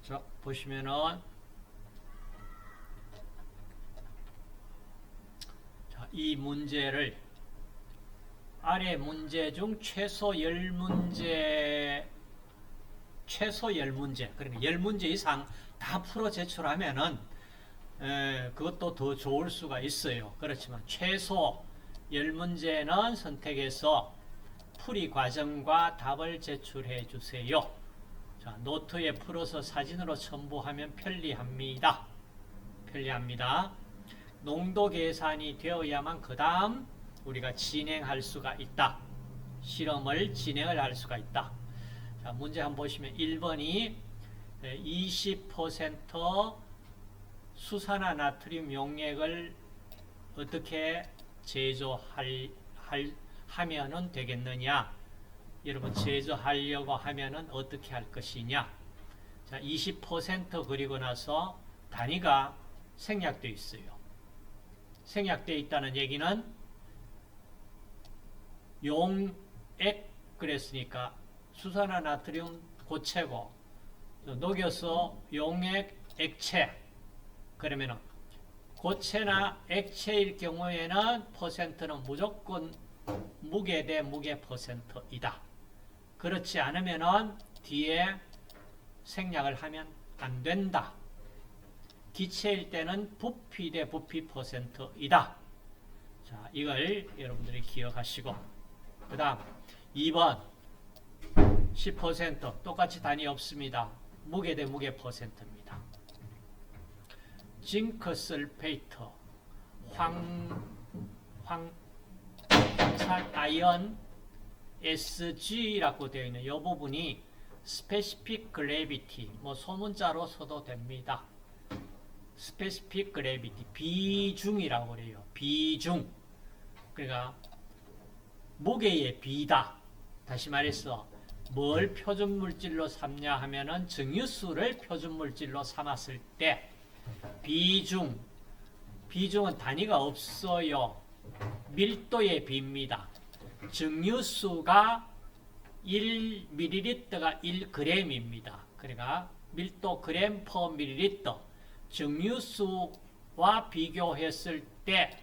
자, 보시면은 자, 이 문제를 아래 문제 중 최소 10문제 그러니까 10문제 이상 다 풀어 제출하면은 그것도 더 좋을 수가 있어요. 그렇지만 최소 10문제는 선택해서 풀이 과정과 답을 제출해 주세요. 자, 노트에 풀어서 사진으로 첨부하면 편리합니다. 농도 계산이 되어야만 그 다음 우리가 진행할 수가 있다. 실험을 진행을 할 수가 있다. 자, 문제 한번 보시면 1번이 20% 수산화나트륨 용액을 어떻게 하면은 되겠느냐? 여러분, 제조하려고 하면은 어떻게 할 것이냐? 자, 20% 그리고 나서 단위가 생략되어 있어요. 생략되어 있다는 얘기는 용액 그랬으니까 수산화나트륨 고체고 녹여서 용액 액체 그러면은 고체나 액체일 경우에는 퍼센트는 무조건 무게 대 무게 퍼센트이다. 그렇지 않으면은 뒤에 생략을 하면 안 된다. 기체일 때는 부피 대 부피 퍼센트이다. 자, 이걸 여러분들이 기억하시고 그 다음 2번 10% 똑같이 단위 없습니다. 무게 대 무게 퍼센트입니다. 징크설페이트 황산 아이언 SG라고 되어 있는 이 부분이 Specific Gravity 소문자로 써도 됩니다. Specific Gravity 비중이라고 그래요. 비중 그러니까 무게의 비다. 다시 말해서 뭘 표준물질로 삼냐 하면은 증유수를 표준물질로 삼았을 때 비중은 단위가 없어요. 밀도의 비입니다. 증유수가 1ml가 1g입니다. 그러니까 밀도 그램 퍼 밀리리터 증유수와 비교했을 때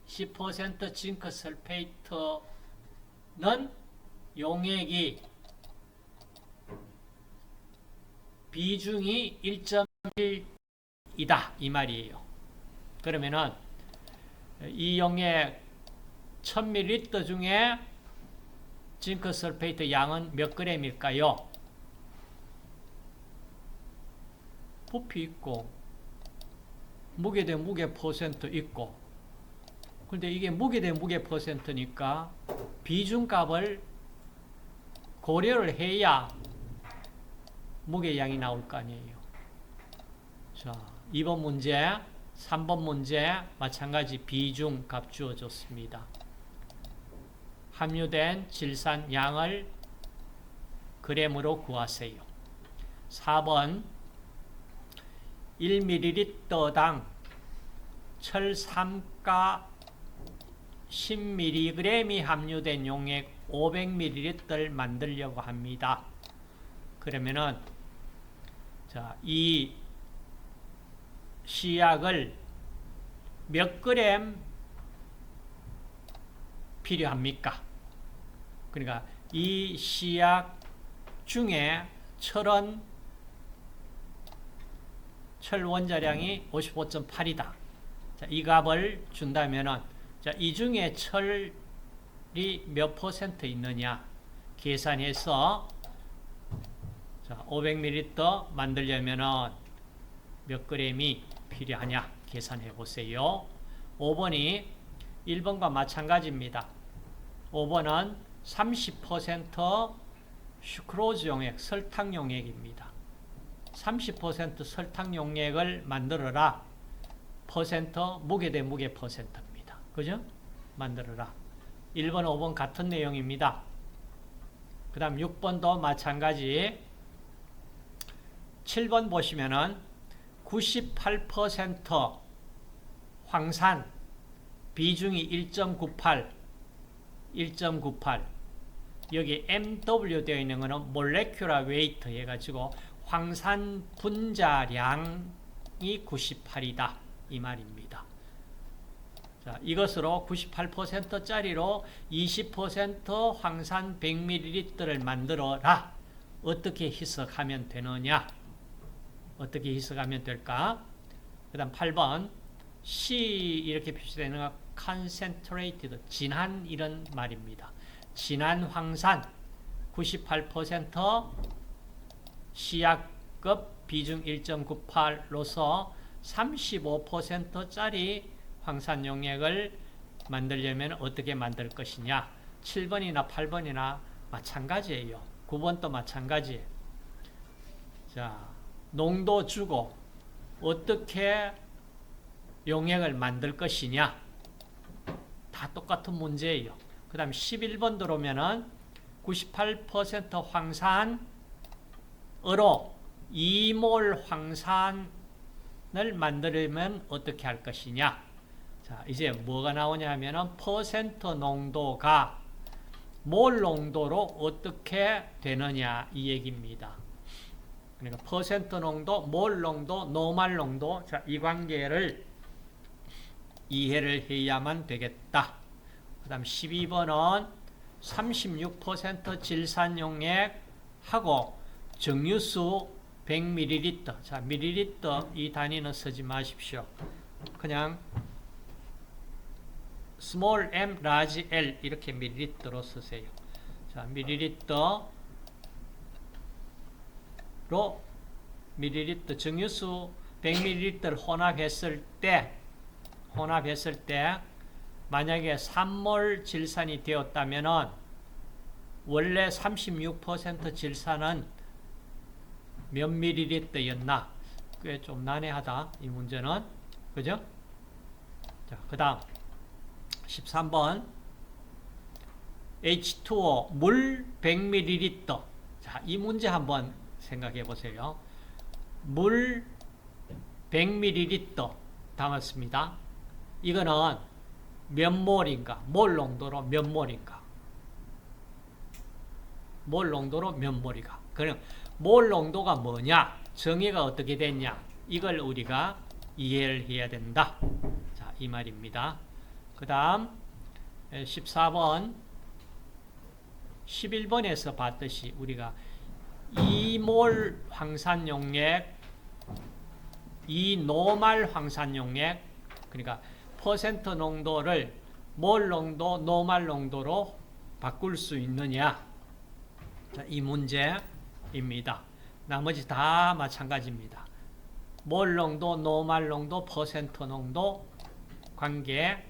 10% 징크설페이트는 용액이 비중이 1.1이다 이 말이에요. 그러면은 이 용액 1000ml 중에 징크설페이트 양은 몇 g일까요? 부피 있고 무게 대 무게 퍼센트 있고 근데 이게 무게 대 무게 퍼센트니까 비중값을 고려를 해야 무게양이 나올 거 아니에요. 자, 2번 문제, 3번 문제 마찬가지 비중값 주어졌습니다. 함유된 질산 양을 그램으로 구하세요. 4번 1ml당 철삼가 10mg이 함유된 용액 500ml를 만들려고 합니다. 그러면은 자, 이 시약을 몇 그램 필요합니까? 그러니까 이 시약 중에 철 원자량이 55.8이다. 자, 이 값을 준다면은 자, 이 중에 철이 몇 퍼센트 있느냐 계산해서 자, 500ml 만들려면은 몇 그램이 필요하냐 계산해 보세요. 5번이 1번과 마찬가지입니다. 5번은 30% 슈크로즈 용액, 설탕 용액입니다. 30% 설탕 용액을 만들어라. 퍼센트, 무게 대 무게 퍼센트입니다. 그죠? 만들어라. 1번, 5번 같은 내용입니다. 그 다음 6번도 마찬가지. 7번 보시면은 98% 황산 비중이 1.98 여기 MW 되어 있는 거는 몰레큘러 웨이트 해가지고 황산 분자량이 98이다. 이 말입니다. 자, 이것으로 98%짜리로 20% 황산 100ml를 만들어라. 어떻게 희석하면 되느냐? 어떻게 희석하면 될까? 그 다음 8번 C 이렇게 표시되는 거 concentrated, 진한 이런 말입니다. 진한 황산 98% 시약급 비중 1.98로서 35%짜리 황산 용액을 만들려면 어떻게 만들 것이냐? 7번이나 8번이나 마찬가지예요. 9번도 마찬가지예요. 자, 농도 주고 어떻게 용액을 만들 것이냐? 다 똑같은 문제예요. 그 다음 11번 들어오면은 98% 황산으로 2몰 황산을 만들려면 어떻게 할 것이냐? 자, 이제 뭐가 나오냐 하면은 퍼센트 농도가 몰 농도로 어떻게 되느냐 이 얘기입니다. 그러니까 퍼센트 농도, 몰 농도, 노말 농도, 자, 이 관계를 이해를 해야만 되겠다. 그 다음 12번은 36% 질산용액하고 정유수 100ml. 자, ml 이 단위는 쓰지 마십시오. 그냥 small m, large l 이렇게 ml로 쓰세요. 자, ml로 ml 정유수 100ml를 혼합했을 때 만약에 3몰 질산이 되었다면은 원래 36% 질산은 몇 ml였나? 꽤 좀 난해하다 이 문제는. 그죠? 자, 그 다음 13번 H2O 물 100ml. 자, 이 문제 한번 생각해 보세요. 물 100ml 담았습니다. 이거는 몇 몰인가? 몰 농도로 몇 몰인가? 몰 농도로 몇 몰이가? 그럼 몰 농도가 뭐냐? 정의가 어떻게 됐냐? 이걸 우리가 이해를 해야 된다. 자, 이 말입니다. 그 다음 14번 11번에서 봤듯이 우리가 2몰 황산용액 2노말 황산용액 그러니까 퍼센트 농도를 몰 농도, 노말 농도로 바꿀 수 있느냐? 자, 이 문제입니다. 나머지 다 마찬가지입니다. 몰 농도, 노말 농도, 퍼센트 농도 관계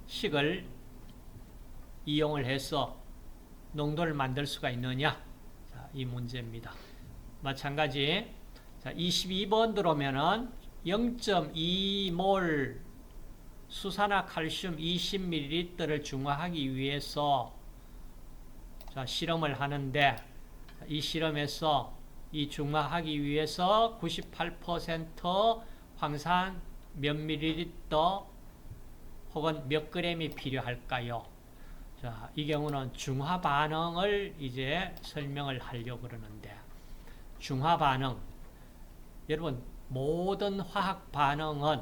식을 이용을 해서 농도를 만들 수가 있느냐? 자, 이 문제입니다. 마찬가지. 자, 22번 들어오면은 0.2몰 수산화칼슘 20ml를 중화하기 위해서 자, 실험을 하는데 이 실험에서 이 중화하기 위해서 98% 황산 몇 ml 혹은 몇 g이 필요할까요? 자, 이 경우는 중화 반응을 이제 설명을 하려고 그러는데 중화 반응 여러분 모든 화학 반응은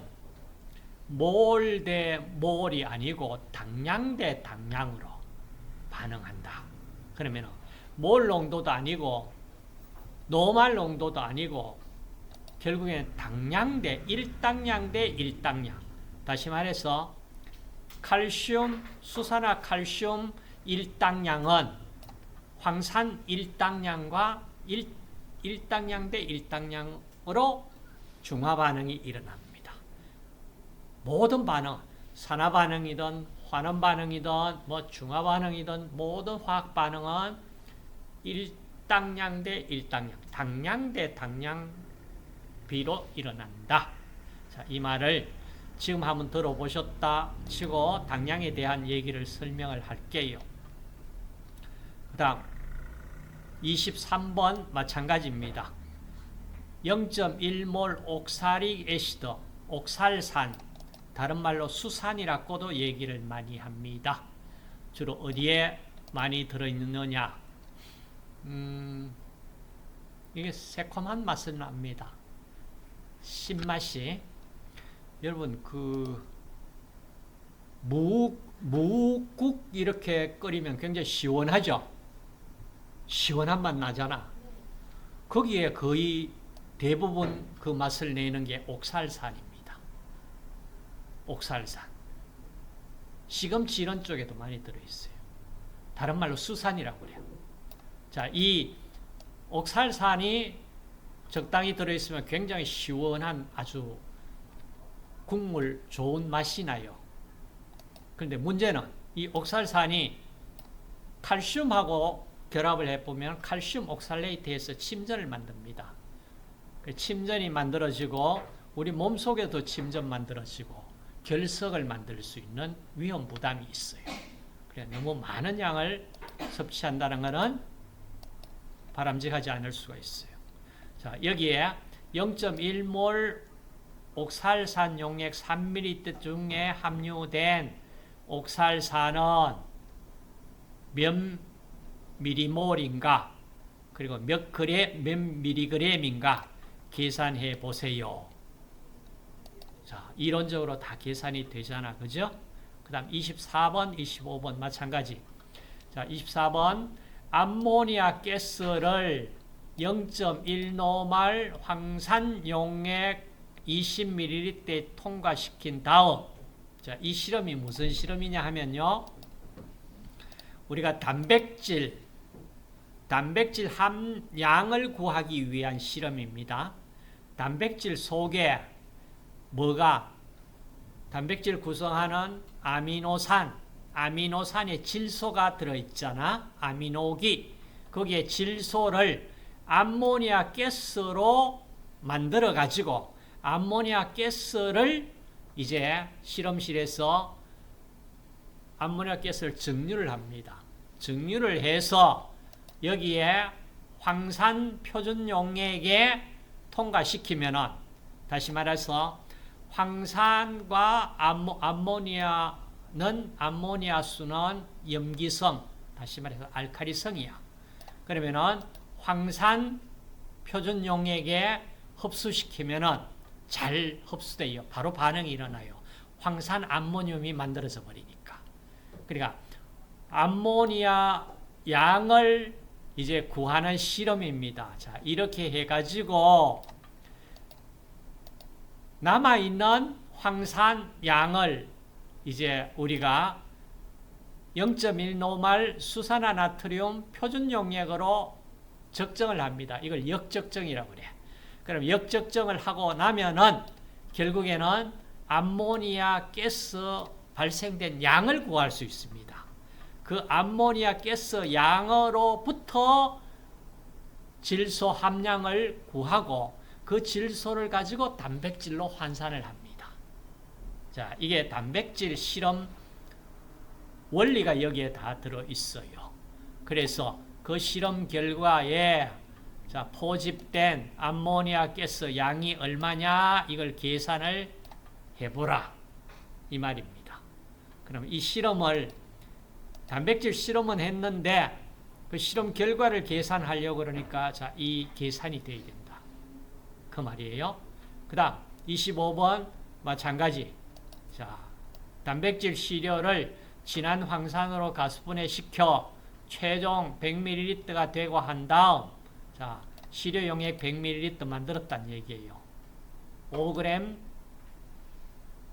몰 대 몰이 아니고 당량 대 당량으로 반응한다. 그러면 몰 농도도 아니고 노말 농도도 아니고 결국엔 당량 대 1당량 대 1당량. 다시 말해서 칼슘, 수산화칼슘 1당량은 황산 1당량과 1당량 대 1당량으로 중화 반응이 일어납니다. 모든 반응, 산화 반응이든 환원 반응이든 뭐 중화 반응이든 모든 화학 반응은 1당량 대 1당량, 당량 대 당량 비로 일어난다. 자, 이 말을 지금 한번 들어보셨다 치고 당량에 대한 얘기를 설명을 할게요. 그 다음 23번 마찬가지입니다. 0.1몰 옥살릭 애시드, 옥살산, 다른 말로 수산이라고도 얘기를 많이 합니다. 주로 어디에 많이 들어있느냐? 이게 새콤한 맛은 납니다. 신맛이. 여러분 무국 이렇게 끓이면 굉장히 시원하죠. 시원한 맛 나잖아. 거기에 거의 대부분 그 맛을 내는 게 옥살산입니다. 옥살산. 시금치 이런 쪽에도 많이 들어있어요. 다른 말로 수산이라고 그래요. 자, 이 옥살산이 적당히 들어있으면 굉장히 시원한 아주 국물 좋은 맛이 나요. 그런데 문제는 이 옥살산이 칼슘하고 결합을 해보면 칼슘 옥살레이트에서 침전을 만듭니다. 그 침전이 만들어지고 우리 몸속에도 침전 만들어지고 결석을 만들 수 있는 위험 부담이 있어요. 그래 너무 많은 양을 섭취한다는 것은 바람직하지 않을 수가 있어요. 자, 여기에 0.1몰 옥살산 용액 3ml 중에 함유된 옥살산은 몇 미리몰인가 그리고 몇 미리그램인가 계산해 보세요. 자, 이론적으로 다 계산이 되잖아. 그죠? 그 다음 24번, 25번 마찬가지. 자, 24번 암모니아 가스를 0.1노말 황산 용액 20ml에 통과시킨 다음, 자, 이 실험이 무슨 실험이냐 하면요, 우리가 단백질 함량을 구하기 위한 실험입니다. 단백질 속에 단백질 구성하는 아미노산의 질소가 들어있잖아. 아미노기. 거기에 질소를 암모니아 가스로 만들어 가지고 암모니아 가스를 이제 실험실에서 암모니아 가스를 증류를 합니다. 증류를 해서 여기에 황산 표준 용액에 통과시키면은, 다시 말해서 황산과 암모니아수는 염기성, 다시 말해서 알칼리성이야. 그러면은 황산 표준 용액에 흡수시키면은 잘 흡수돼요. 바로 반응이 일어나요. 황산 암모늄이 만들어져 버리니까. 그러니까 암모니아 양을 이제 구하는 실험입니다. 자, 이렇게 해가지고 남아있는 황산 양을 이제 우리가 0.1노말 수산화나트륨 표준 용액으로 적정을 합니다. 이걸 역적정이라고 그래. 그럼 역적정을 하고 나면은 결국에는 암모니아 가스 발생된 양을 구할 수 있습니다. 그 암모니아 가스 양으로부터 질소 함량을 구하고 그 질소를 가지고 단백질로 환산을 합니다. 자, 이게 단백질 실험 원리가 여기에 다 들어 있어요. 그래서 그 실험 결과에 자, 포집된 암모니아 가스 양이 얼마냐 이걸 계산을 해보라 이 말입니다. 그럼 이 실험을 단백질 실험은 했는데 그 실험 결과를 계산하려고 그러니까 자, 이 계산이 돼야 된다. 그 말이에요. 그 다음 25번 마찬가지. 자, 단백질 시료를 진한 황산으로 가수분해시켜 최종 100ml가 되고 한 다음, 자, 시료 용액 100ml 만들었다는 얘기예요. 5g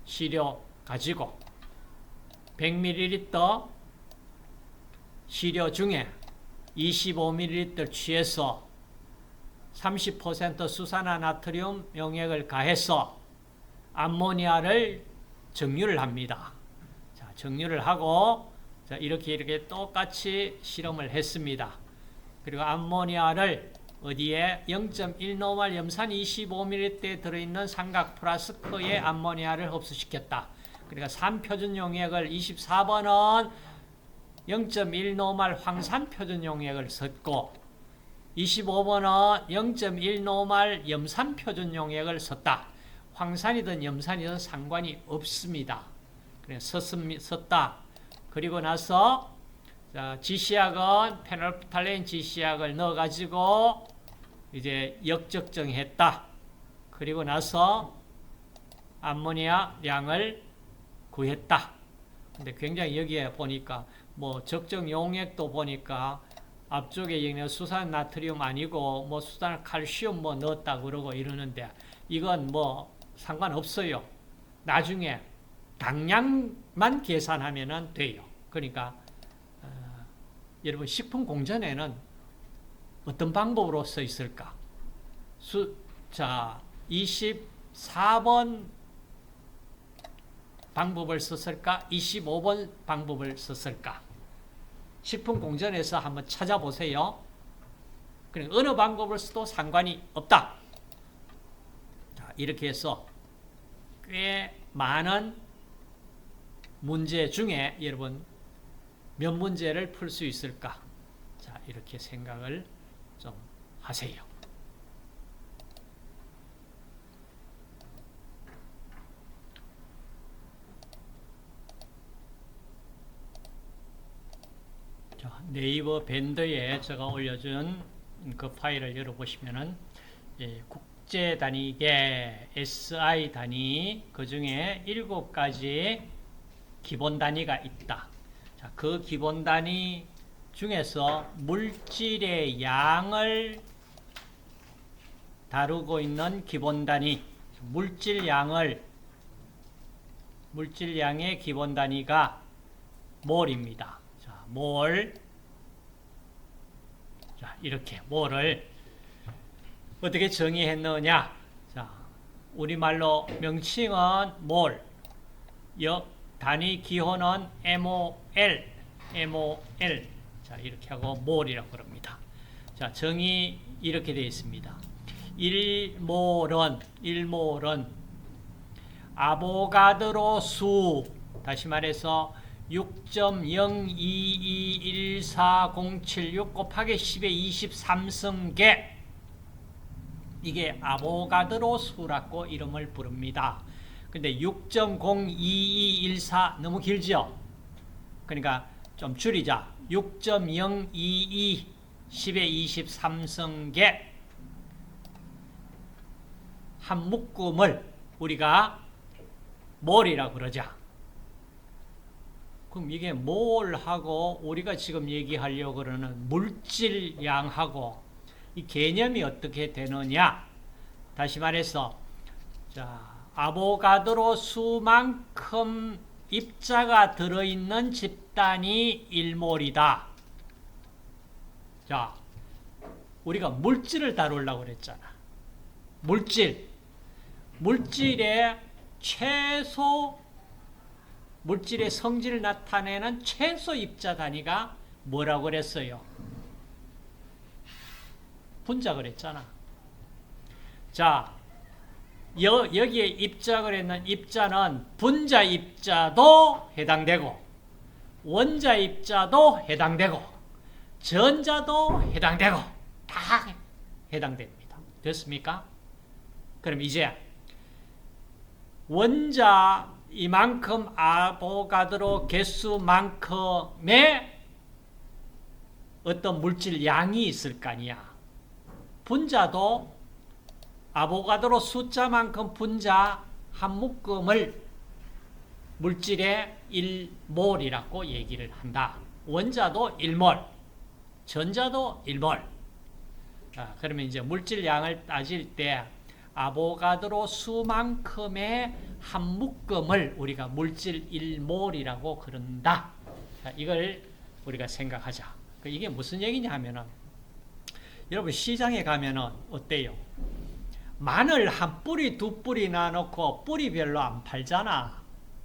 시료 가지고 100ml 시료 중에 25ml 취해서 30% 수산화나트륨 용액을 가해서 암모니아를 정류를 합니다. 자, 정류를 하고 자, 이렇게 똑같이 실험을 했습니다. 그리고 암모니아를 어디에 0.1노말 염산 25ml에 들어있는 삼각 플라스크에 암모니아를 흡수시켰다. 그러니까 3표준 용액을 24번은 0.1노말 황산 표준 용액을 썼고 25번은 0.1노말 염산 표준 용액을 썼다. 황산이든 염산이든 상관이 없습니다. 그래서 썼다. 그리고 나서 자, 지시약은 페놀프탈레인 지시약을 넣어가지고 이제 역적정했다. 그리고 나서 암모니아량을 구했다. 근데 굉장히 여기에 보니까 뭐 적정 용액도 보니까 앞쪽에 있는 수산 나트륨 아니고 뭐 수산 칼슘 뭐 넣었다 그러고 이러는데 이건 뭐 상관없어요. 나중에 당량만 계산하면 돼요. 그러니까 여러분 식품 공전에는 어떤 방법으로 써 있을까? 자, 24번 방법을 썼을까? 25번 방법을 썼을까? 식품 공전에서 한번 찾아보세요. 그러니까 어느 방법을 써도 상관이 없다. 자, 이렇게 해서 꽤 많은 문제 중에 여러분 몇 문제를 풀 수 있을까? 자, 이렇게 생각을 좀 하세요. 자, 네이버 밴드에 제가 올려준 그 파일을 열어보시면은 국제 단위계 SI 단위 그 중에 7가지 기본 단위가 있다. 자, 그 기본 단위 중에서 물질의 양을 다루고 있는 기본 단위, 물질량의 기본 단위가 몰입니다. 자, 몰. 자, 이렇게 몰을 어떻게 정의했느냐? 자, 우리말로 명칭은 몰, 단위 기호는 MOL. 자, 이렇게 하고 몰이라고 그럽니다. 자, 정의 이렇게 되어 있습니다. 1몰은 아보가드로 수, 다시 말해서 6.0221407 곱하기 10의 23승계, 이게 아보가드로 수라고 이름을 부릅니다. 근데 6.02214 너무 길죠? 그러니까 좀 줄이자. 6.022 10의 23승계 한 묶음을 우리가 몰이라고 그러자. 그럼 이게 몰하고 우리가 지금 얘기하려고 그러는 물질량하고 이 개념이 어떻게 되느냐? 다시 말해서, 자, 아보가드로 수만큼 입자가 들어있는 집단이 1몰이다. 자, 우리가 물질을 다루려고 그랬잖아. 물질의 물질의 성질을 나타내는 최소 입자 단위가 뭐라고 그랬어요? 분자 그랬잖아. 자, 여기에 입자를 했는 입자는 분자 입자도 해당되고 원자 입자도 해당되고 전자도 해당되고 다 해당됩니다. 됐습니까? 그럼 이제 원자 이만큼 아보가드로 개수만큼의 어떤 물질 양이 있을 거 아니야. 분자도 아보가드로 숫자만큼 분자 한 묶음을 물질의 1몰이라고 얘기를 한다. 원자도 1몰, 전자도 1몰. 자, 그러면 이제 물질량을 따질 때 아보가드로 수만큼의 한 묶음을 우리가 물질 1몰이라고 그런다. 자, 이걸 우리가 생각하자. 이게 무슨 얘기냐 하면은 여러분 시장에 가면은 어때요? 마늘 한 뿌리 두 뿌리나 넣고 뿌리별로 안 팔잖아.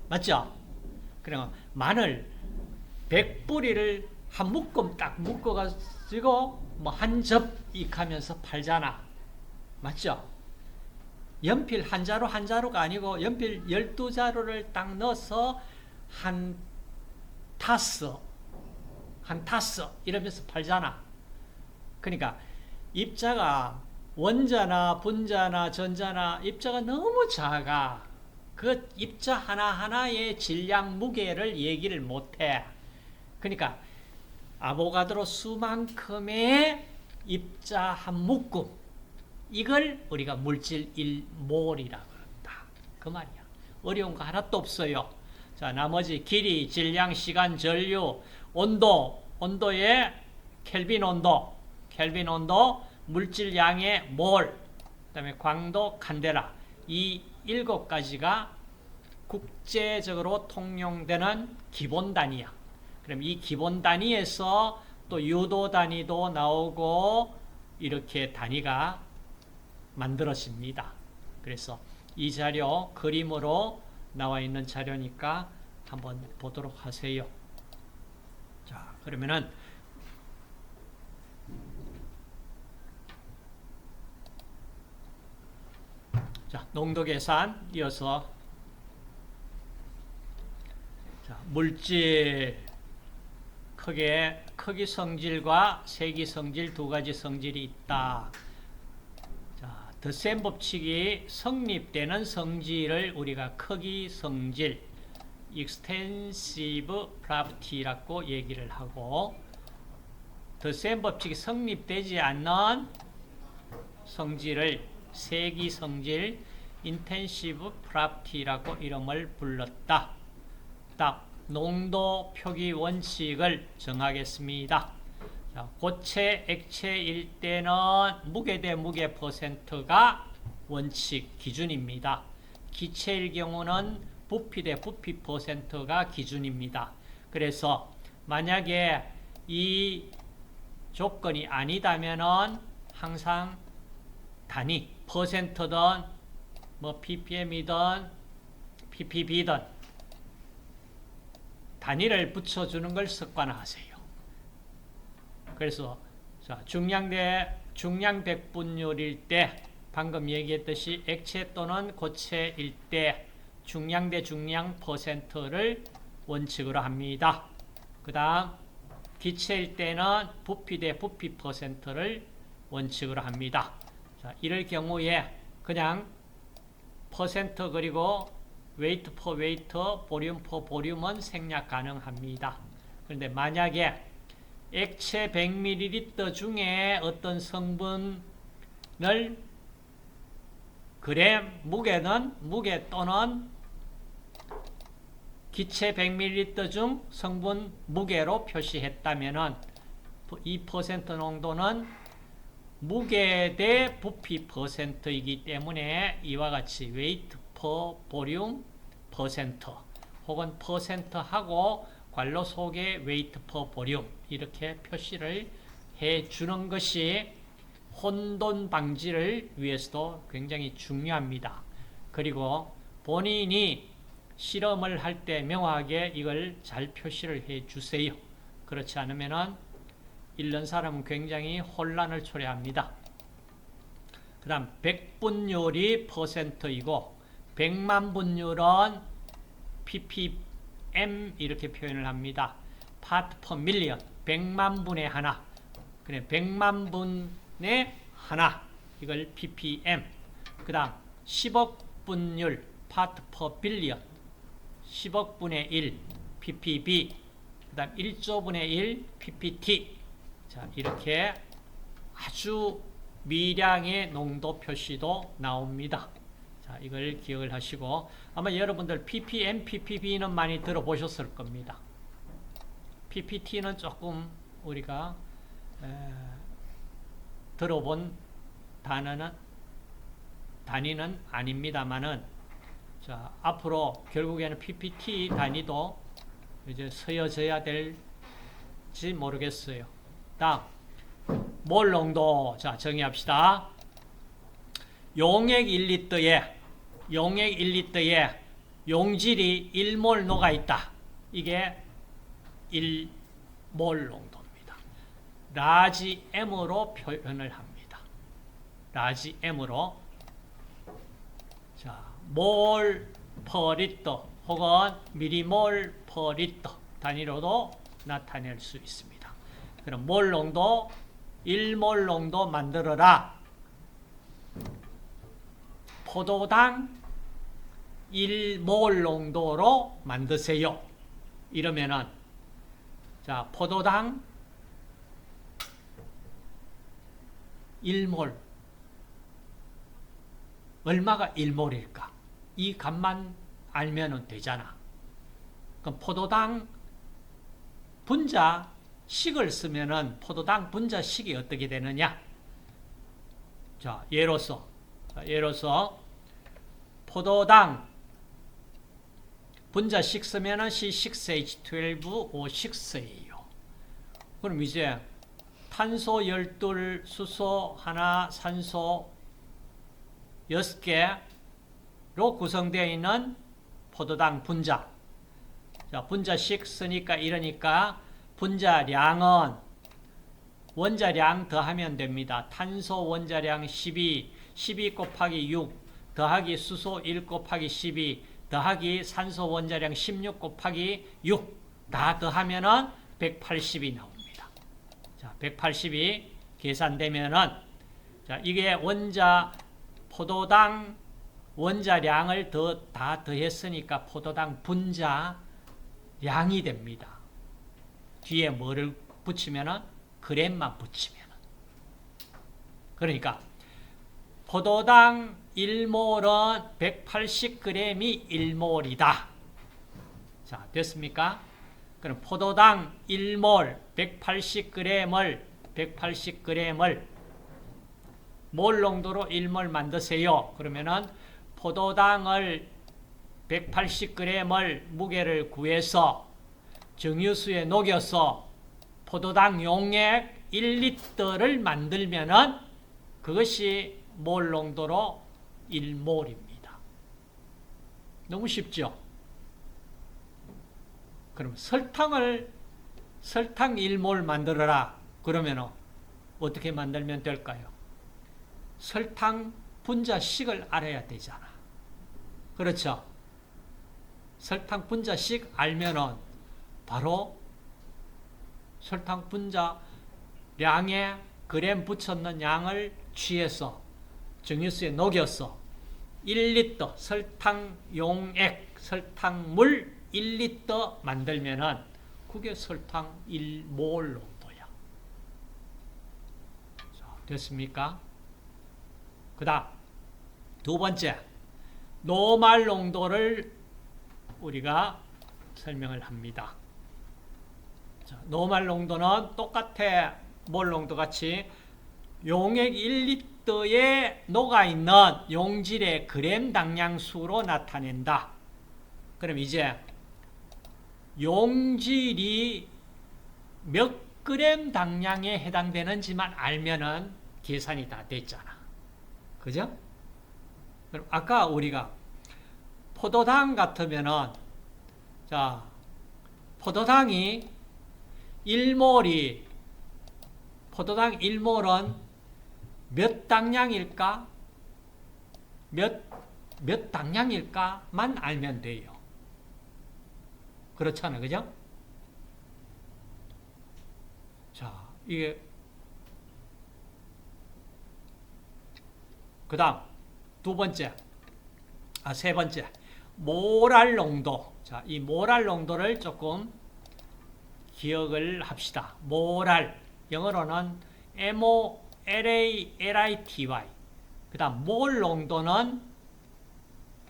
맞죠? 그러면 마늘 100뿌리를 한 묶음 딱 묶어가지고 뭐 한 접익 하면서 팔잖아. 맞죠? 연필 한 자루가 아니고 연필 12자루를 딱 넣어서 한 타스 이러면서 팔잖아. 그러니까 입자가 원자나 분자나 전자나 입자가 너무 작아. 그 입자 하나하나의 질량 무게를 얘기를 못해. 그러니까 아보가드로 수만큼의 입자 한 묶음, 이걸 우리가 물질 1몰이라고 한다. 그 말이야. 어려운 거 하나도 없어요. 자, 나머지 길이, 질량, 시간, 전류, 온도의 켈빈 온도, 물질 양의 몰, 그다음에 광도, 칸데라. 이 7가지가 국제적으로 통용되는 기본 단위야. 그럼 이 기본 단위에서 또 유도 단위도 나오고 이렇게 단위가 만들어집니다. 그래서 이 자료 그림으로 나와 있는 자료니까 한번 보도록 하세요. 자, 그러면은 자, 농도 계산 이어서 자, 물질 크기 성질과 세기 성질 2가지 성질이 있다. 자, 더셈 법칙이 성립되는 성질을 우리가 크기 성질 extensive property라고 얘기를 하고, 더셈 법칙이 성립되지 않는 성질을 세기 성질 intensive property라고 이름을 불렀다. 딱 농도 표기 원칙을 정하겠습니다. 자, 고체, 액체일 때는 무게 대 무게 퍼센트가 원칙 기준입니다. 기체일 경우는 부피 대 부피 퍼센트가 기준입니다. 그래서 만약에 이 조건이 아니다면은 항상 단위, 퍼센트든 뭐 ppm이든 ppb든 단위를 붙여주는 걸 습관화하세요. 그래서 자, 중량 100분율일 때 방금 얘기했듯이 액체 또는 고체일 때 중량 대 중량 퍼센트를 원칙으로 합니다. 그 다음 기체일 때는 부피 대 부피 퍼센트를 원칙으로 합니다. 자, 이럴 경우에 그냥 퍼센트 그리고 웨이트 퍼 웨이트, 볼륨 퍼 볼륨은 생략 가능합니다. 그런데 만약에 액체 100ml 중에 어떤 성분을 그램, 무게 또는 기체 100ml 중 성분 무게로 표시했다면은 이 퍼센트 농도는 무게 대 부피 퍼센트이기 때문에 이와 같이 웨이트 퍼 볼륨 퍼센트 혹은 퍼센트하고 괄호 속에 웨이트 퍼 볼륨 이렇게 표시를 해주는 것이 혼돈 방지를 위해서도 굉장히 중요합니다. 그리고 본인이 실험을 할 때 명확하게 이걸 잘 표시를 해주세요. 그렇지 않으면은 읽는 사람은 굉장히 혼란을 초래합니다. 그 다음 100분율이 퍼센트이고 100만 분율은 ppm 이렇게 표현을 합니다. part per million 100만 분의 하나. 그래 100만 분의 하나. 이걸 ppm. 그 다음 10억 분율 part per billion 10억 분의 1 ppb. 그 다음 1조 분의 1 ppt. 자, 이렇게 아주 미량의 농도 표시도 나옵니다. 자, 이걸 기억을 하시고 아마 여러분들 ppm, ppb는 많이 들어보셨을 겁니다. ppt는 조금 우리가 들어본 단위는 아닙니다만은 자, 앞으로 결국에는 ppt 단위도 이제 쓰여져야 될지 모르겠어요. 다음 몰 농도 자 정의합시다. 용액 1리터에 용질이 1몰 녹아있다. 이게 1몰 농도입니다. 라지 M으로 표현을 합니다. 라지 M으로 자, 몰 퍼 리터 혹은 미리몰 퍼 리터 단위로도 나타낼 수 있습니다. 그럼 몰 농도 1몰 농도 만들어라. 포도당 1몰 농도로 만드세요. 이러면은 자, 포도당 1몰 얼마가 1몰일까? 이 값만 알면 되잖아. 그럼 포도당 분자식을 쓰면은 포도당 분자식이 어떻게 되느냐? 자, 예로서 포도당 분자식 쓰면은 C6H12O6예요. 그럼 이제 탄소 12, 수소 1, 산소 6개로 구성되어 있는 포도당 분자. 자, 분자식 쓰니까 이러니까 분자량은 원자량 더하면 됩니다. 탄소 원자량 12, 12 곱하기 6 더하기 수소 1 곱하기 12 더하기 산소 원자량 16 곱하기 6 다 더하면은 180이 나옵니다. 자, 180이 계산되면은 자, 이게 포도당 원자량을 다 더했으니까 포도당 분자량이 됩니다. 뒤에 뭐를 붙이면은 그램만 붙이면은. 그러니까 포도당 1몰은 180g이 1몰이다. 자, 됐습니까? 그럼 포도당 1몰 180g을 몰 농도로 1몰 만드세요. 그러면은 포도당을 180g을 무게를 구해서 정유수에 녹여서 포도당 용액 1리터를 만들면은 그것이 몰 농도로 1몰입니다. 너무 쉽죠? 그럼 설탕 1몰 만들어라. 그러면 어떻게 만들면 될까요? 설탕 분자식을 알아야 되잖아. 그렇죠? 설탕 분자식 알면은 바로 설탕 분자량에 그램 붙였는 양을 취해서 정유수에 녹여서 1리터 설탕 용액, 설탕물 1리터 만들면은 그게 설탕 1몰 농도야. 자, 됐습니까? 그 다음 두 번째 노말 농도를 우리가 설명을 합니다. 자, 노말 농도는 똑같아 몰 농도 같이 용액 1리터에 녹아있는 용질의 그램 당량수로 나타낸다. 그럼 이제 용질이 몇 그램 당량에 해당되는지만 알면은 계산이 다 됐잖아. 그죠? 그럼 아까 우리가 포도당 같으면은 자, 포도당 1몰은 몇 당량일까? 몇 당량일까만 알면 돼요. 그렇잖아. 그죠? 자, 이게 그 다음 세 번째 모랄 농도. 자, 이 모랄 농도를 조금 기억을 합시다. 모랄 영어로는 MOLALITY. 그 다음 몰 농도는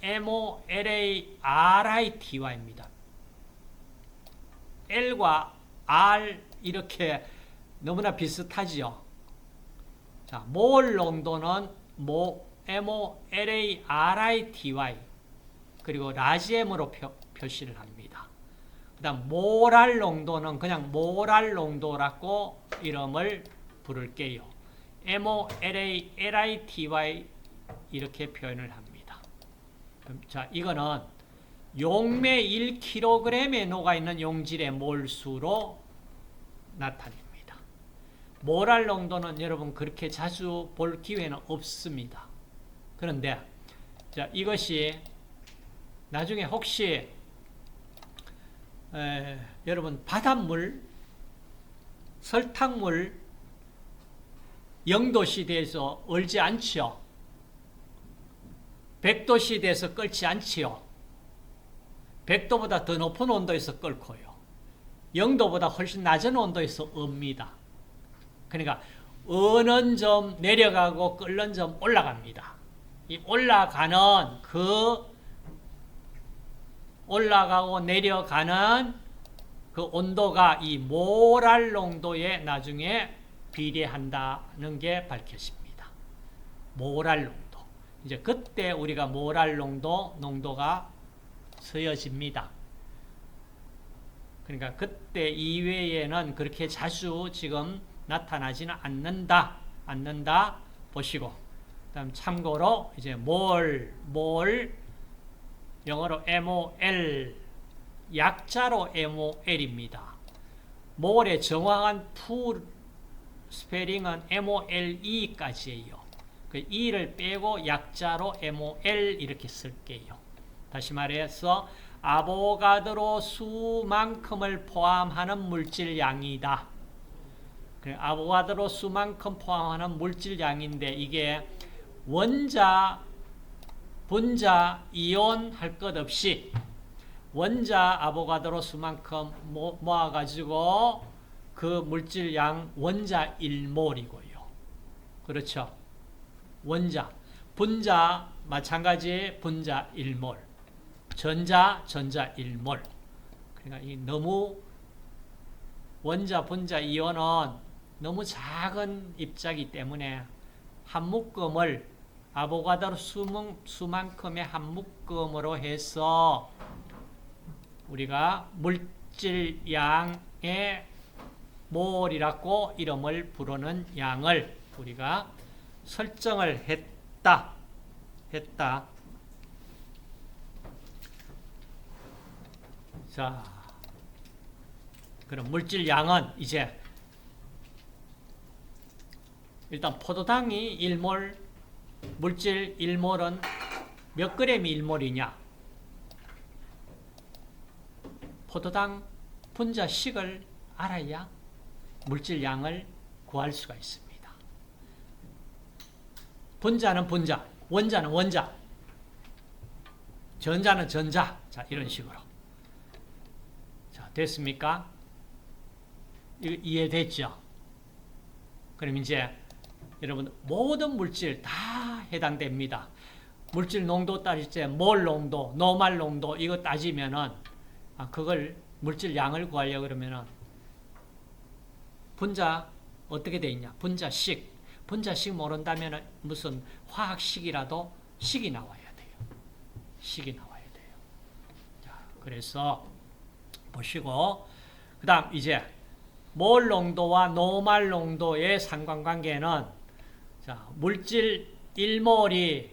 MOLARITY입니다. L과 R 이렇게 너무나 비슷하지요. 자, 몰 농도는 MOLARITY 그리고 라지 M으로 표시를 합니다. 그 다음 모랄 농도는 그냥 모랄 농도라고 이름을 부를게요. MOLALITY 이렇게 표현을 합니다. 자, 이거는 용매 1kg에 녹아있는 용질의 몰수로 나타냅니다. 모랄 농도는 여러분 그렇게 자주 볼 기회는 없습니다. 그런데 자, 이것이 나중에 혹시 여러분 바닷물, 설탕물 0도씨대에서 얼지 않지요. 100도씨대에서 끓지 않지요. 100도보다 더 높은 온도에서 끓고요. 0도보다 훨씬 낮은 온도에서 옵니다. 그러니까 어는 점 내려가고 끓는 점 올라갑니다. 이 올라가고 내려가는 그 온도가 이 모랄 농도에 나중에 비례한다는 게 밝혀집니다. 모랄 농도. 이제 그때 우리가 모랄 농도가 서여집니다. 그러니까 그때 이외에는 그렇게 자주 지금 나타나지는 않는다 보시고, 그다음 참고로 이제 몰 영어로 MOL 약자로 MOL입니다. 몰의 정확한 풀 스페링은 MOLE까지예요. 그 E를 빼고 약자로 MOL 이렇게 쓸게요. 다시 말해서 아보가드로 수만큼을 포함하는 물질량이다. 아보가드로 수만큼 포함하는 물질량인데 이게 원자, 분자, 이온 할 것 없이 원자 아보가드로 수만큼 모아가지고 그 물질량 원자 1몰이고요. 그렇죠? 원자, 분자 마찬가지 분자 1몰, 전자 1몰. 그러니까 이 너무 원자, 분자, 이온은 너무 작은 입자이기 때문에 한 묶음을 아보가드로 수만큼의 한 묶음으로 해서 우리가 물질량의 몰이라고 이름을 부르는 양을 우리가 설정을 했다. 자, 그럼 물질량은 이제 일단 포도당이 1몰, 물질 1몰은 몇 그램이 1몰이냐? 포도당 분자식을 알아야 물질량을 구할 수가 있습니다. 분자는 분자, 원자는 원자, 전자는 전자. 자, 이런 식으로. 자, 됐습니까? 이해됐죠? 그럼 이제 여러분 모든 물질 다 해당됩니다. 물질 농도 따질 때 몰 농도, 노말 농도 이거 따지면은 그걸 물질량을 구하려고 그러면은 분자 어떻게 돼 있냐? 분자식 모른다면은 무슨 화학식이라도 식이 나와야 돼요. 자, 그래서 보시고 그다음 이제 몰 농도와 노말 농도의 상관관계는 자, 물질 1몰이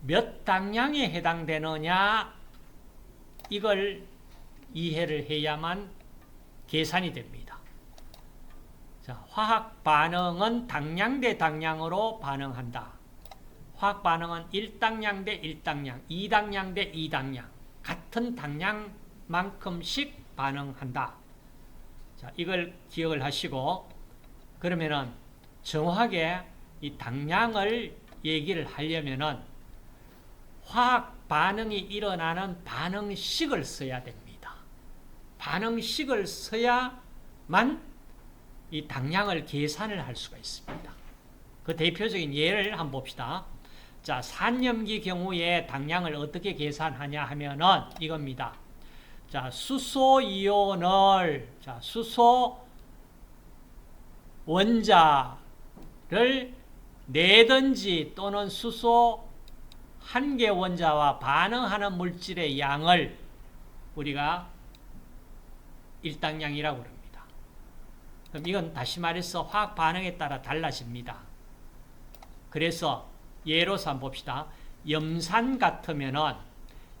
몇 당량에 해당되느냐 이걸 이해를 해야만 계산이 됩니다. 자, 화학 반응은 당량 대 당량으로 반응한다. 화학 반응은 1당량 대 1당량, 2당량 대 2당량 같은 당량만큼씩 반응한다. 자, 이걸 기억을 하시고 그러면은 정확하게 이 당량을 얘기를 하려면은 화학 반응이 일어나는 반응식을 써야 됩니다. 반응식을 써야만 이 당량을 계산을 할 수가 있습니다. 그 대표적인 예를 한번 봅시다. 자, 산염기 경우에 당량을 어떻게 계산하냐 하면은 이겁니다. 자, 수소 이온을 수소 원자를 내든지 또는 수소 한 개 원자와 반응하는 물질의 양을 우리가 일당량이라고 합니다. 그럼 이건 다시 말해서 화학 반응에 따라 달라집니다. 그래서 예로서 한번 봅시다. 염산 같으면은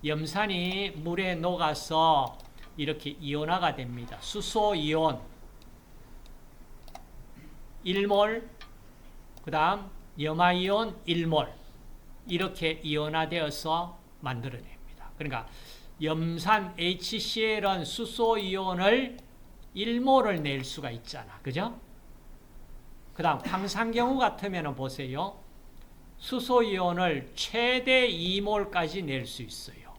염산이 물에 녹아서 이렇게 이온화가 됩니다. 수소 이온 1몰, 그 다음 염화이온 1몰 이렇게 이온화되어서 만들어냅니다. 그러니까 염산 HCl은 수소 이온을 1몰을 낼 수가 있잖아. 그죠? 그 다음 황산 경우 같으면 보세요. 수소 이온을 최대 2몰까지 낼 수 있어요.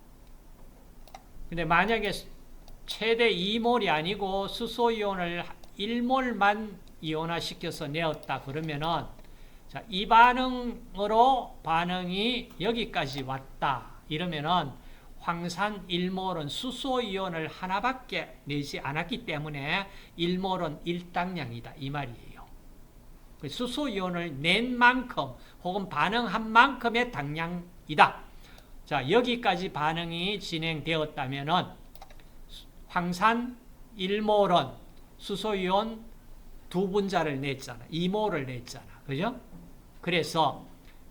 근데 만약에 최대 2몰이 아니고 수소 이온을 1몰만 이온화시켜서 내었다 그러면은 자, 이 반응으로 반응이 여기까지 왔다. 이러면은 황산 1몰은 수소이온을 하나밖에 내지 않았기 때문에 1몰은 1당량이다. 이 말이에요. 수소이온을 낸 만큼 혹은 반응한 만큼의 당량이다. 자, 여기까지 반응이 진행되었다면은 황산 1몰은 수소이온 두 분자를 냈잖아. 2몰을 냈잖아. 그죠? 그래서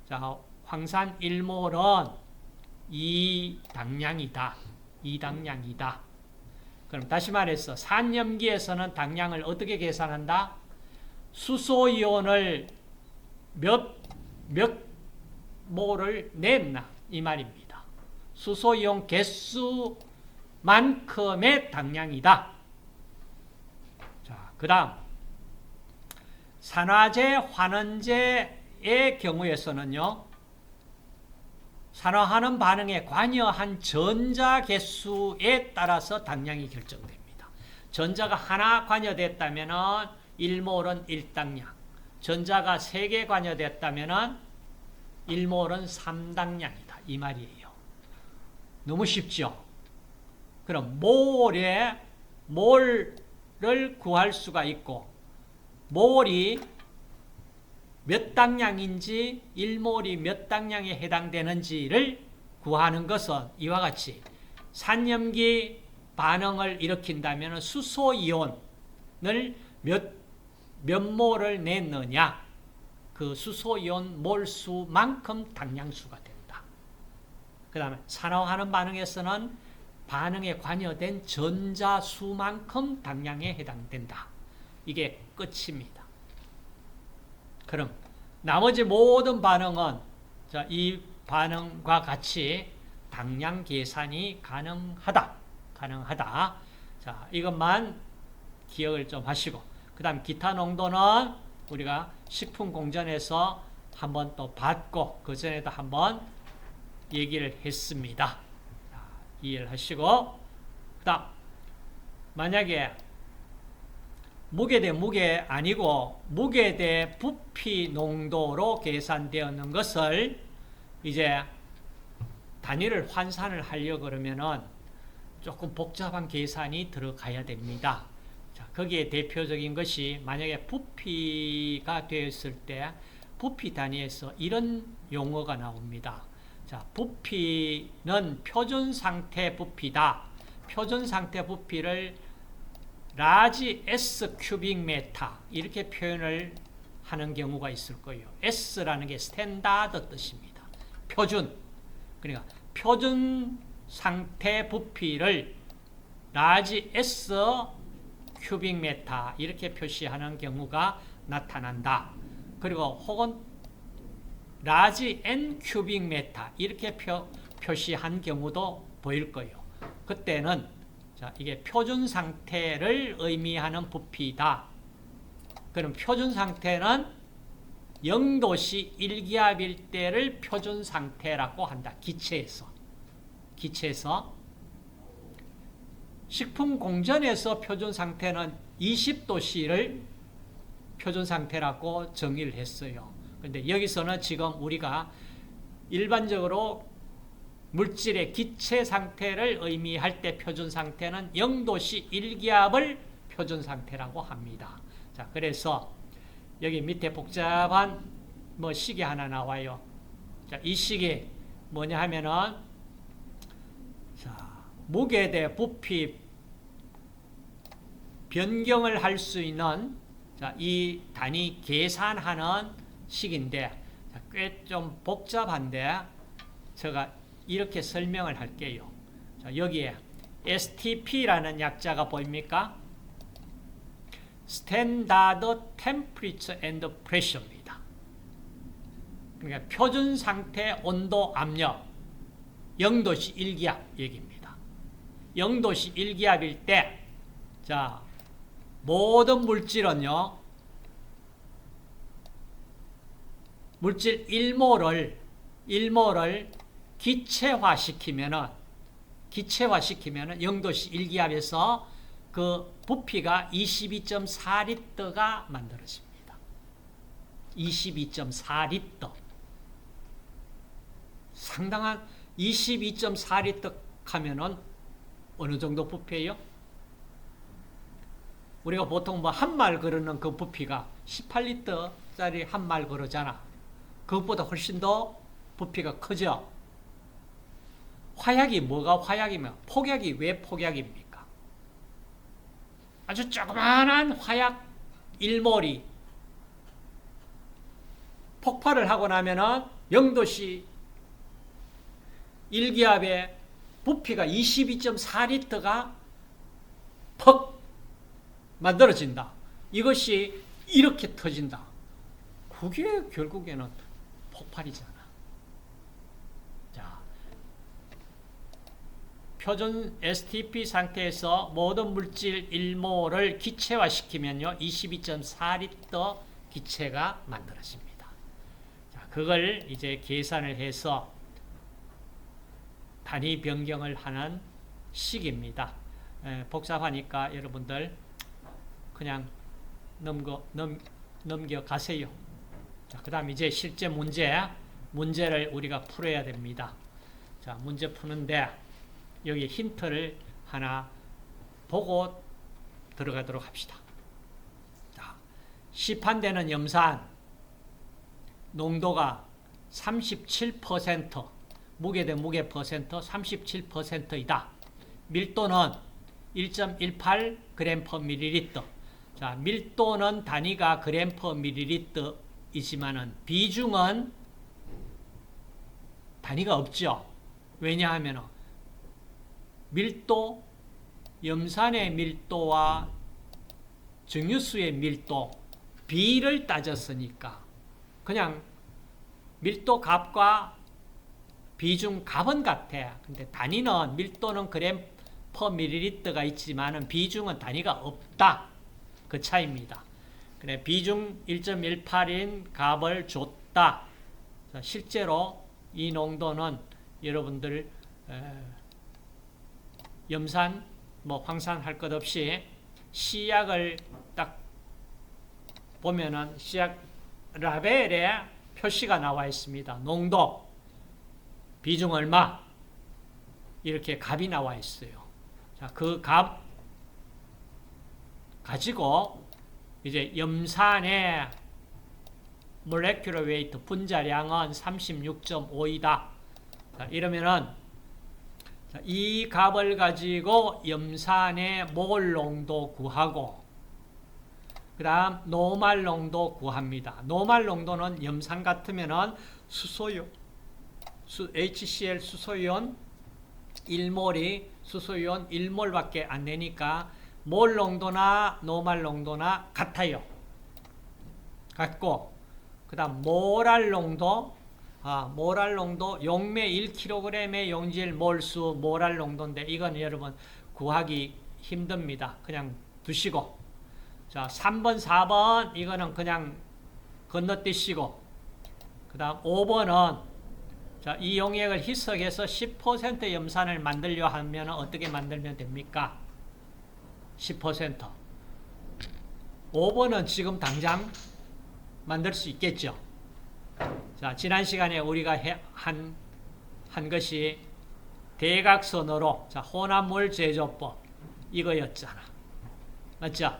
자, 황산 1몰은 2당량이다. 2당량이다. 그럼 다시 말해서 산염기에서는 당량을 어떻게 계산한다? 수소이온을 몇 몰을 냈나? 이 말입니다. 수소이온 개수만큼의 당량이다. 자, 그 다음 산화제, 환원제의 경우에서는요, 산화하는 반응에 관여한 전자 개수에 따라서 당량이 결정됩니다. 전자가 하나 관여됐다면 1몰은 1당량, 전자가 3개 관여됐다면 1몰은 3당량이다. 이 말이에요. 너무 쉽죠? 그럼 몰을 구할 수가 있고, 몰이 몇 당량인지 1몰이 몇 당량에 해당되는지를 구하는 것은 이와 같이 산염기 반응을 일으킨다면 수소이온을 몇 몰을 냈느냐, 그 수소이온 몰수만큼 당량수가 된다. 그 다음에 산화하는 반응에서는 반응에 관여된 전자수만큼 당량에 해당된다. 이게 끝입니다. 그럼 나머지 모든 반응은 자, 이 반응과 같이 당량 계산이 가능하다. 자, 이것만 기억을 좀 하시고, 그 다음 기타 농도는 우리가 식품공전에서 한번 또 봤고, 그 전에도 한번 얘기를 했습니다. 자, 이해를 하시고, 그 다음 만약에 무게 대 무게 아니고 무게 대 부피 농도로 계산되었는 것을 이제 단위를 환산을 하려고 그러면은 조금 복잡한 계산이 들어가야 됩니다. 자, 거기에 대표적인 것이 만약에 부피가 되었을 때 부피 단위에서 이런 용어가 나옵니다. 자, 부피는 표준 상태 부피다. 표준 상태 부피를 라지 S 큐빅 메타 이렇게 표현을 하는 경우가 있을 거예요. S라는 게 스탠다드 뜻입니다. 표준. 그러니까 표준 상태 부피를 라지 S 큐빅 메타 이렇게 표시하는 경우가 나타난다. 그리고 혹은 라지 N 큐빅 메타 이렇게 표시한 경우도 보일 거예요. 그때는 자, 이게 표준 상태를 의미하는 부피다. 그럼 표준 상태는 0도씨 1기압일 때를 표준 상태라고 한다. 기체에서. 식품 공전에서 표준 상태는 20도씨를 표준 상태라고 정의를 했어요. 그런데 여기서는 지금 우리가 일반적으로 물질의 기체 상태를 의미할 때 표준 상태는 0도씨 1기압을 표준 상태라고 합니다. 자, 그래서 여기 밑에 복잡한 식이 하나 나와요. 자, 이 식이 뭐냐 하면은 자, 무게 대 부피 변경을 할 수 있는 자, 이 단위 계산하는 식인데 꽤 좀 복잡한데 제가 이렇게 설명을 할게요. 자, 여기에 STP라는 약자가 보입니까? Standard Temperature and Pressure입니다. 그러니까 표준 상태 온도 압력 0도씨 1기압 얘기입니다. 0도씨 1기압일 때 자, 모든 물질은요. 물질 1몰을 기체화시키면은 0도씨 1기압에서 그 부피가 22.4리터가 만들어집니다. 22.4리터. 상당한 22.4리터 하면은 어느 정도 부피예요? 우리가 보통 뭐 한 말 그르는 그 부피가 18리터짜리 한 말 그러잖아. 그것보다 훨씬 더 부피가 크죠. 화약이 뭐가 화약이면 폭약이 왜 폭약입니까? 아주 조그마한 화약 1몰이 폭발을 하고 나면은 0도씨 1기압의 부피가 22.4리터가 퍽 만들어진다. 이것이 이렇게 터진다. 그게 결국에는 폭발이잖아. 자, 표준 STP 상태에서 모든 물질 1몰을 기체화시키면요 22.4리터 기체가 만들어집니다. 자, 그걸 이제 계산을 해서 단위 변경을 하는 식입니다. 복잡하니까 여러분들 그냥 넘겨가세요. 자, 그 다음 이제 실제 문제를 우리가 풀어야 됩니다. 자, 문제 푸는데 여기 힌트를 하나 보고 들어가도록 합시다. 자, 시판되는 염산 농도가 37%, 무게 대 무게 퍼센트 37%이다. 밀도는 1.18g/ml. 자, 밀도는 단위가 g/ml이지만은 비중은 단위가 없죠. 왜냐하면 밀도, 염산의 밀도와 증유수의 밀도, 비를 따졌으니까 그냥 밀도 값과 비중 값은 같아. 근데 단위는 밀도는 g/ml가 있지만은 비중은 단위가 없다. 그 차이입니다. 그래, 비중 1.18인 값을 줬다. 자, 실제로 이 농도는 여러분들 염산, 뭐 황산 할 것 없이 시약을 딱 보면은 시약 라벨에 표시가 나와 있습니다. 농도, 비중 얼마, 이렇게 값이 나와 있어요. 자, 그 값 가지고 이제 염산의 molecular weight 분자량은 36.5이다. 자, 이러면은 이 값을 가지고 염산의 몰 농도 구하고 그 다음 노말 농도 구합니다. 노말 농도는 염산 같으면은 수소요 HCl 수소이온 1몰이 수소이온 1몰밖에 안 되니까 몰 농도나 노말 농도나 같아요. 같고 그 다음 모랄 농도 용매 1kg의 용질 몰수 모랄 농도인데 이건 여러분 구하기 힘듭니다. 그냥 두시고 자 3번 4번 이거는 그냥 건너뛰시고 그 다음 5번은 자, 이 용액을 희석해서 10% 염산을 만들려 하면 어떻게 만들면 됩니까? 10%. 5번은 지금 당장 만들 수 있겠죠. 자, 지난 시간에 우리가 한 것이 대각선으로 자, 혼합물 제조법 이거였잖아. 맞죠?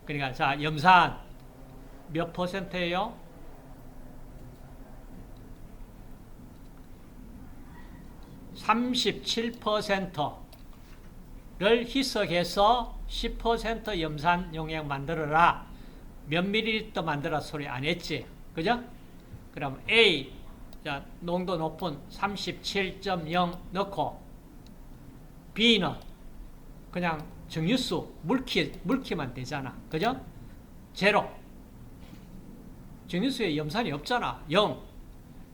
그러니까 자, 염산 몇 %예요? 37%를 희석해서 10% 염산 용액 만들어라. 몇 밀리리터 만들어 소리 안 했지? 그죠? 그럼 A, 자, 농도 높은 37.0 넣고 B는 그냥 정유수, 물기만 되잖아. 그죠? 제로. 정유수에 염산이 없잖아. 0.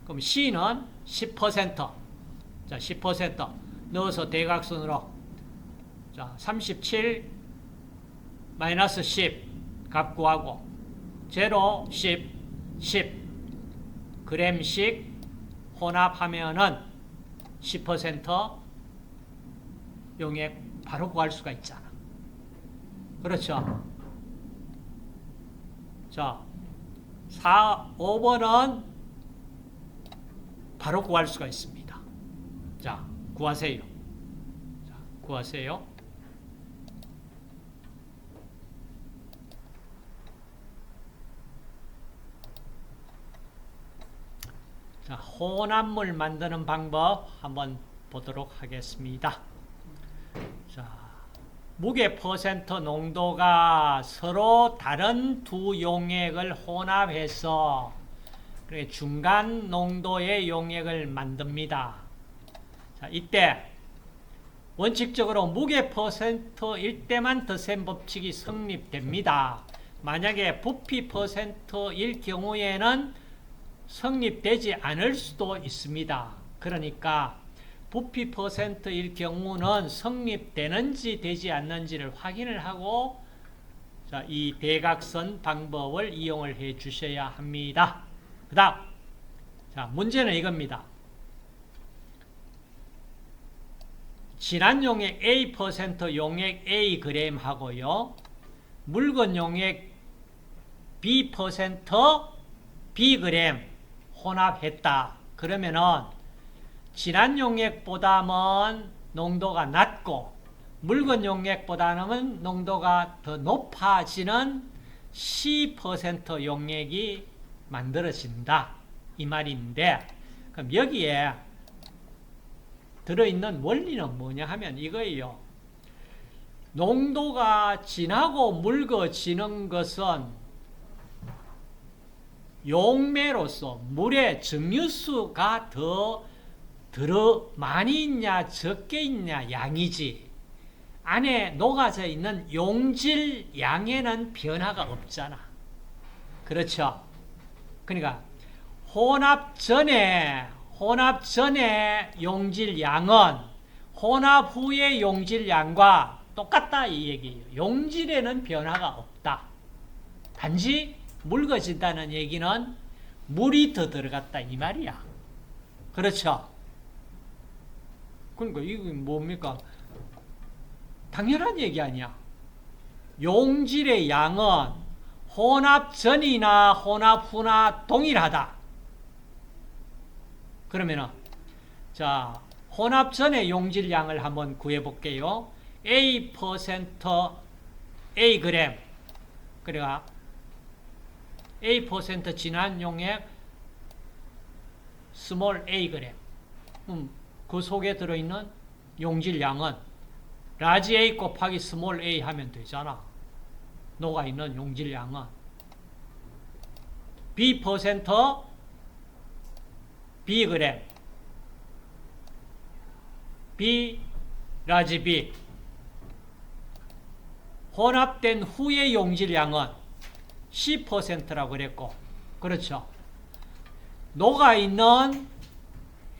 그럼 C는 10%. 자, 10% 넣어서 대각선으로 자, 37 마이너스 10 값 구하고 제로 10 10g씩 혼합하면은 10% 용액 바로 구할 수가 있잖아. 그렇죠? 자, 5번은 바로 구할 수가 있습니다. 자, 구하세요. 자, 구하세요. 자, 혼합물 만드는 방법 한번 보도록 하겠습니다. 자, 무게 퍼센트 농도가 서로 다른 두 용액을 혼합해서 중간 농도의 용액을 만듭니다. 자, 이때 원칙적으로 무게 퍼센트일 때만 더셈 법칙이 성립됩니다. 만약에 부피 퍼센트일 경우에는 성립되지 않을 수도 있습니다. 그러니까 부피 퍼센트일 경우는 성립되는지 되지 않는지를 확인을 하고 자, 이 대각선 방법을 이용을 해 주셔야 합니다. 그 다음 자, 문제는 이겁니다. 진한 용액 A% 용액 A 그램 하고요. 묽은 용액 B% B 그램 혼합했다. 그러면은 진한 용액보다는 농도가 낮고 묽은 용액보다는 농도가 더 높아지는 C% 용액이 만들어진다. 이 말인데 그럼 여기에 들어있는 원리는 뭐냐 하면 이거예요. 농도가 진하고 묽어지는 것은 용매로서 물의 증류수가 더 많이 있냐 적게 있냐 양이지 안에 녹아져 있는 용질 양에는 변화가 없잖아. 그렇죠? 그러니까 혼합 전에 용질 양은 혼합 후의 용질 양과 똑같다 이 얘기예요. 용질에는 변화가 없다. 단지 묽어진다는 얘기는 물이 더 들어갔다 이 말이야. 그렇죠? 그러니까 이게 뭡니까? 당연한 얘기 아니야. 용질의 양은 혼합 전이나 혼합 후나 동일하다. 그러면은 자, 혼합 전의 용질 양을 한번 구해 볼게요. A% A 그램. 그러니까 A% 진한 용액 스몰 A 그램. 그 속에 들어있는 용질 양은 라지 A 곱하기 스몰 A 하면 되잖아. 녹아있는 용질 양은 B% B 그램 B 라지 B 혼합된 후의 용질 양은 C%라고 그랬고 그렇죠. 녹아있는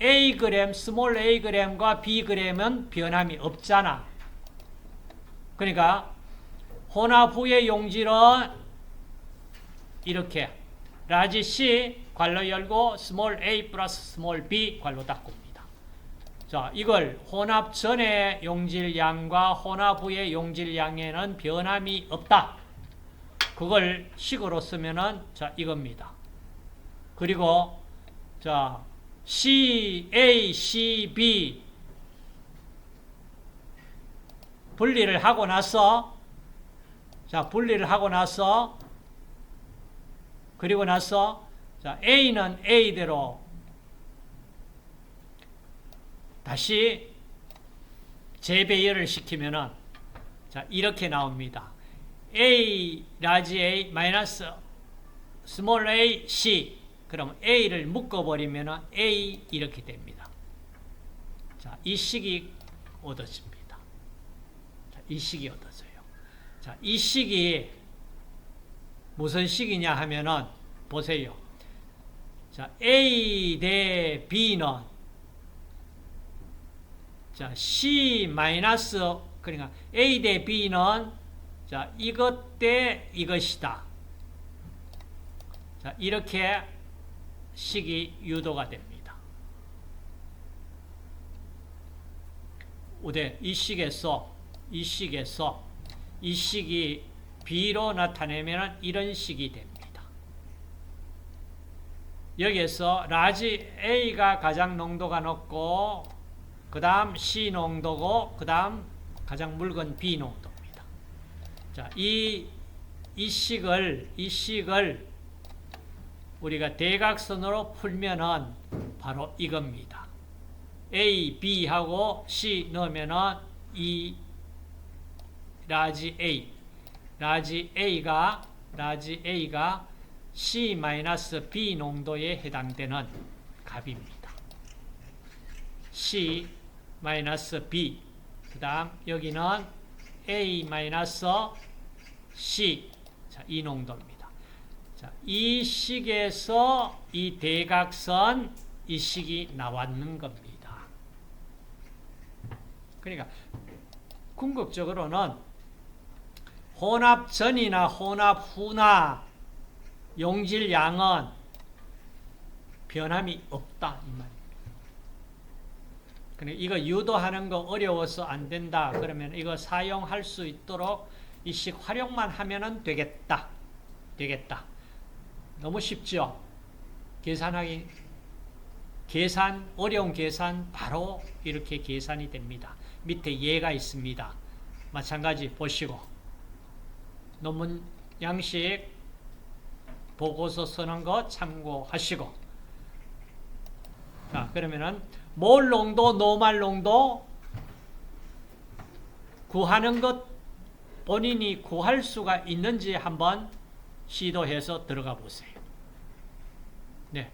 A 그램, 스몰 A 그램과 B 그램은 변함이 없잖아. 그러니까 혼합 후의 용질은 이렇게 라지 C 괄호 열고 스몰 A 플러스 스몰 B 괄호 닫고입니다. 자, 이걸 혼합 전의 용질 양과 혼합 후의 용질 양에는 변함이 없다. 그걸 식으로 쓰면은 자, 이겁니다. 그리고 자, C, A, C, B 분리를 하고 나서 자, 분리를 하고 나서 그리고 나서 자, A는 A대로 다시 재배열을 시키면은 자, 이렇게 나옵니다. A, 라지 A, 마이너스 스몰 A, C. 그럼 A를 묶어버리면은 A 이렇게 됩니다. 자, 이 식이 얻어집니다. 자, 이 식이 얻어져요. 자, 이 식이 무슨 식이냐 하면은 보세요. 자, A 대 B는 자, C 마이너스 그러니까 A 대 B는 자, 이것 대 이것이다. 자, 이렇게 식이 유도가 됩니다. 우대 이 식에서 이 식이 B로 나타내면 이런 식이 됩니다. 여기에서 라지 A가 가장 농도가 높고 그 다음 C 농도고 그 다음 가장 묽은 B 농도입니다. 자, 이 식을 우리가 대각선으로 풀면은 바로 이겁니다. A, B하고 C 넣으면은 이 라지 A가 C-B 농도에 해당되는 값입니다. C-B. 그 다음 여기는 A-C. 자, 이 농도입니다. 자, 이 식에서 이 대각선 이 식이 나왔는 겁니다. 그러니까 궁극적으로는 혼합 전이나 혼합 후나 용질량은 변함이 없다 이 말입니다. 그러니까 이거 유도하는 거 어려워서 안 된다 그러면 이거 사용할 수 있도록 이 식 활용만 하면은 되겠다. 너무 쉽죠? 어려운 계산 바로 이렇게 계산이 됩니다. 밑에 예가 있습니다. 마찬가지 보시고 논문 양식 보고서 쓰는 거 참고하시고. 자, 그러면은 몰 농도, 노말 농도 구하는 것 본인이 구할 수가 있는지 한번 시도해서 들어가 보세요. 네.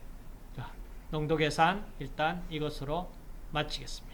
자, 농도 계산 일단 이것으로 마치겠습니다.